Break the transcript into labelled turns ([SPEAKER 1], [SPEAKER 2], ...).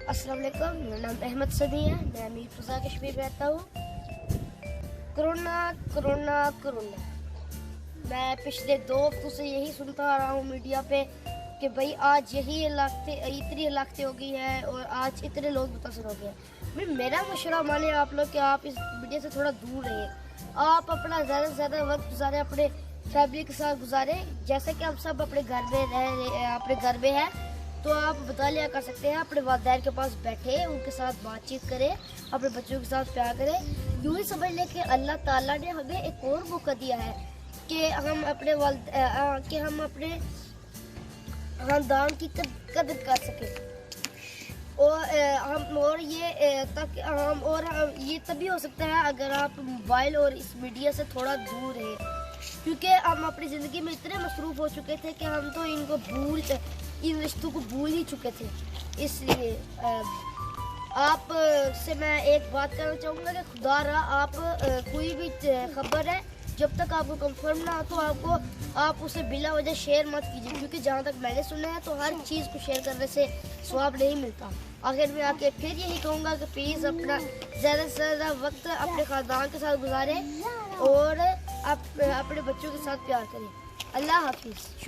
[SPEAKER 1] अस्सलाम वालेकुम, मेरा नाम अहमद सदी है। मैं मीरपुर कश्मीर में रहता हूँ। कोरोना कोरोना कोरोना, मैं पिछले 2 हफ्तों से यही सुनता आ रहा हूँ मीडिया पे कि भाई आज इतनी हलाकतें हो गई है और आज इतने लोग मुतासर हो गए हैं। भाई मेरा मशवरा माने आप लोग कि आप इस मीडिया से थोड़ा दूर रहें। आप अपना ज़्यादा से ज़्यादा वक्त गुजारें, अपने फैमिली के साथ गुजारें। जैसे कि हम सब अपने घर में हैं, तो आप मुतालिया कर सकते हैं। अपने वालिदैन के पास बैठे, उनके साथ बातचीत करें, अपने बच्चों के साथ प्यार करें। यूँ ही समझ लें कि अल्लाह ताला ने हमें एक और मौका दिया है कि हम अपने खानदान की कदर कर सकें। और ये तभी हो सकता है अगर आप मोबाइल और इस मीडिया से थोड़ा दूर रहें, क्योंकि हम अपनी ज़िंदगी में इतने मसरूफ़ हो चुके थे कि हम तो इन रिश्तों को भूल ही चुके थे। इसलिए आप से मैं एक बात करना चाहूँगा कि खुदा रहा आप कोई भी खबर है, जब तक आपको कंफर्म ना हो तो आप उसे बिला वजह शेयर मत कीजिए, क्योंकि जहाँ तक मैंने सुना है तो हर चीज़ को शेयर करने से स्वाब नहीं मिलता। आखिर में आके फिर यही कहूँगा कि प्लीज़ अपना ज़्यादा से ज़्यादा वक्त अपने ख़ानदान के साथ गुजारें और आप अपने बच्चों के साथ प्यार करें। अल्लाह हाफिज़।